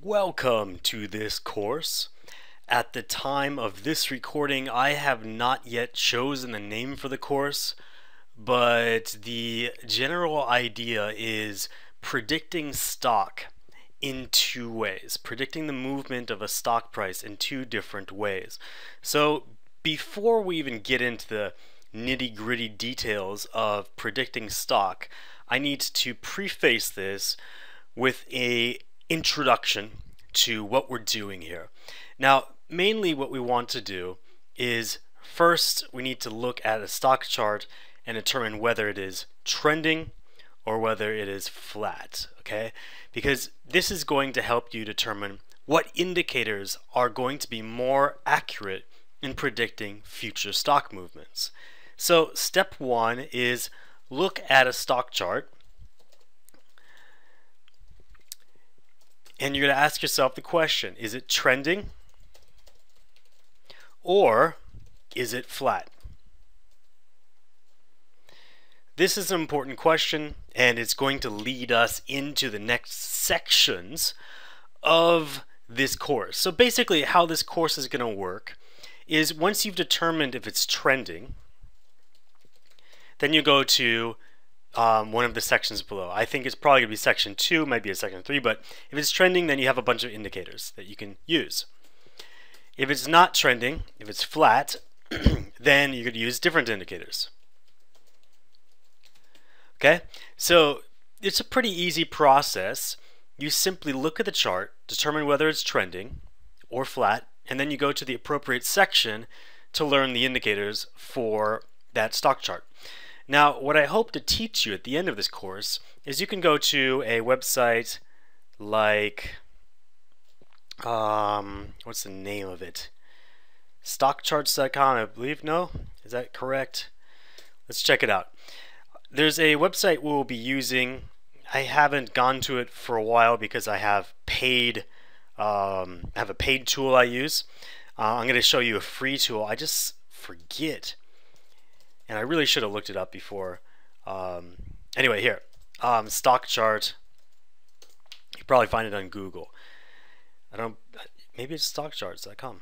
Welcome to this course. At the time of this recording, I have not yet chosen the name for the course, but the general idea is predicting stock in two ways, predicting the movement of a stock price in two different ways. So before we even get into the nitty-gritty details of predicting stock, I need to preface this with a introduction to what we're doing here. Now, mainly what we want to do is first we need to look at a stock chart and determine whether it is trending or whether it is flat, okay? Because this is going to help you determine what indicators are going to be more accurate in predicting future stock movements. So step one is look at a stock chart. And you're going to ask yourself the question, is it trending or is it flat? This is an important question, and it's going to lead us into the next sections of this course. So basically how this course is going to work is once you've determined if it's trending, then you go to one of the sections below. I think it's probably going to be section 2, might be a section 3, but if it's trending, then you have a bunch of indicators that you can use. If it's not trending, if it's flat, then you could use different indicators. Okay, so it's a pretty easy process. You simply look at the chart, determine whether it's trending or flat, and then you go to the appropriate section to learn the indicators for that stock chart. Now, what I hope to teach you at the end of this course is you can go to a website like, what's the name of it? Stockcharts.com, I believe. No? Is that correct? Let's check it out. There's a website we'll be using. I haven't gone to it for a while because I have paid, I have a paid tool I use. I'm going to show you a free tool. I just forget. And I really should have looked it up before. Anyway, here, stock chart. You probably find it on Google. Maybe it's stockcharts.com.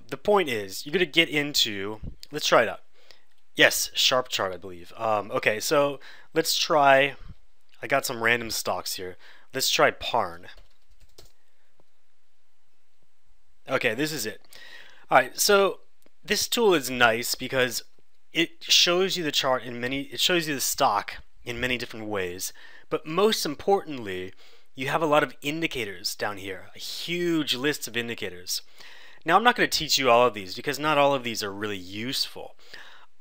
The point is, you're going to get into, let's try it out. Yes, Sharp Chart, I believe. Okay, so let's try, I got some random stocks here. Let's try Parn. Okay, this is it. All right, so this tool is nice because it shows you the chart in it shows you the stock in many different ways, but most importantly, you have a lot of indicators down here, a huge list of indicators. Now, I'm not going to teach you all of these because not all of these are really useful.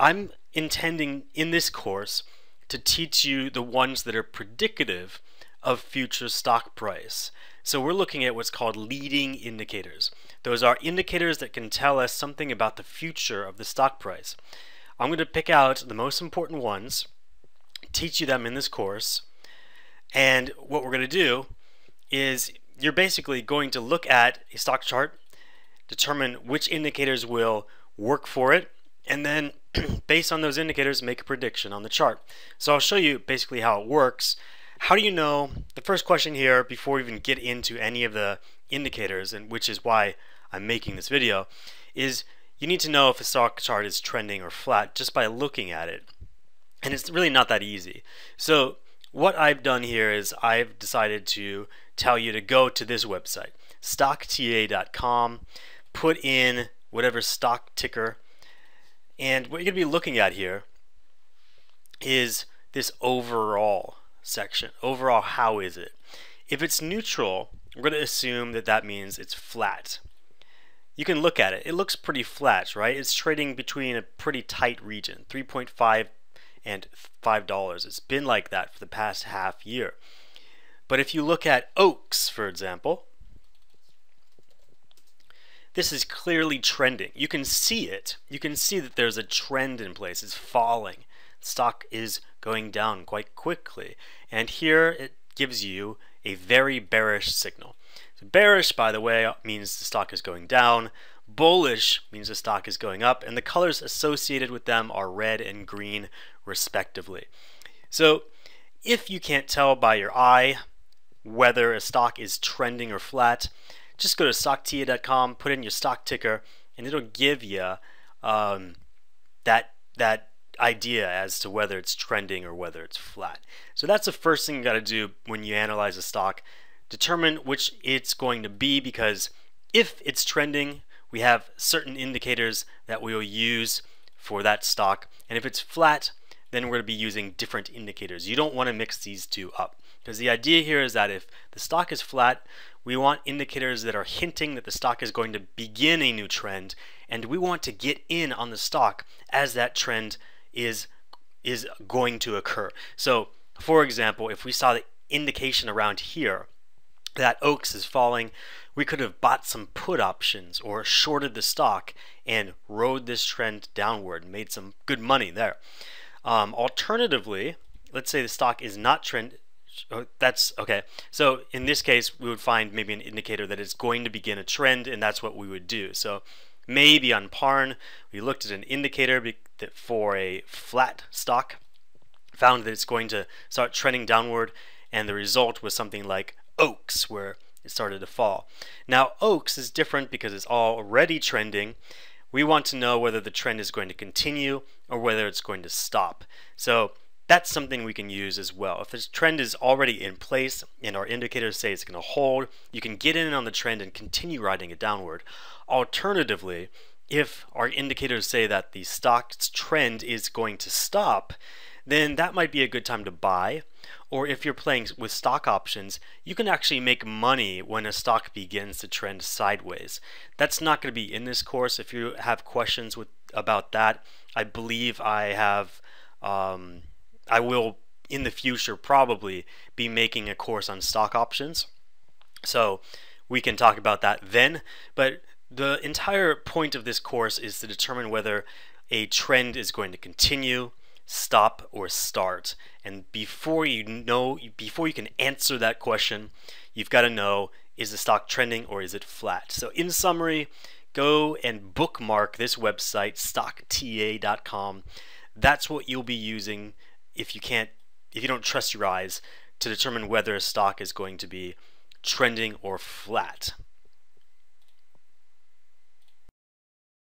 I'm intending in this course to teach you the ones that are predicative of future stock price. So we're looking at what's called leading indicators. Those are indicators that can tell us something about the future of the stock price. I'm going to pick out the most important ones, teach you them in this course, and what we're going to do is you're basically going to look at a stock chart, determine which indicators will work for it, and then based on those indicators make a prediction on the chart. So I'll show you basically how it works. How do you know? The first question here before we even get into any of the indicators, and which is why I'm making this video, is you need to know if a stock chart is trending or flat just by looking at it. And it's really not that easy. So what I've done here is I've decided to tell you to go to this website, stockta.com, put in whatever stock ticker, and what you're going to be looking at here is this overall section. Overall, how is it? If it's neutral, we're going to assume that that means it's flat. You can look at it. It looks pretty flat, right? It's trading between a pretty tight region, 3.5 and $5. It's been like that for the past half year. But if you look at Oaks, for example, this is clearly trending. You can see it. You can see that there's a trend in place. It's falling. The stock is going down quite quickly. And here it gives you a very bearish signal. So bearish, by the way, means the stock is going down. Bullish means the stock is going up. And the colors associated with them are red and green, respectively. So if you can't tell by your eye, whether a stock is trending or flat, just go to StockTA.com, put in your stock ticker, and it'll give you that idea as to whether it's trending or whether it's flat. So that's the first thing you got to do when you analyze a stock. Determine which it's going to be, because if it's trending, we have certain indicators that we will use for that stock, and if it's flat, then we're going to be using different indicators. You don't want to mix these two up, because the idea here is that if the stock is flat, we want indicators that are hinting that the stock is going to begin a new trend, and we want to get in on the stock as that trend is going to occur. So for example, if we saw the indication around here that Oaks is falling, we could have bought some put options or shorted the stock and rode this trend downward and made some good money there. Alternatively, let's say the stock is not trend. That's okay. So in this case, we would find maybe an indicator that it's going to begin a trend, and that's what we would do. So maybe on Parn, we looked at an indicator for a flat stock, found that it's going to start trending downward, and the result was something like Oaks, where it started to fall. Now Oaks is different because it's already trending. We want to know whether the trend is going to continue or whether it's going to stop. So that's something we can use as well. If this trend is already in place and our indicators say it's going to hold, you can get in on the trend and continue riding it downward. Alternatively, if our indicators say that the stock's trend is going to stop, then that might be a good time to buy. Or if you're playing with stock options, you can actually make money when a stock begins to trend sideways. That's not going to be in this course. If you have questions about that, I believe I will in the future probably be making a course on stock options. So we can talk about that then. But the entire point of this course is to determine whether a trend is going to continue, stop, or start. And before you can answer that question, you've got to know, is the stock trending or is it flat? So in summary, go and bookmark this website, StockTA.com. That's what you'll be using if you don't trust your eyes to determine whether a stock is going to be trending or flat.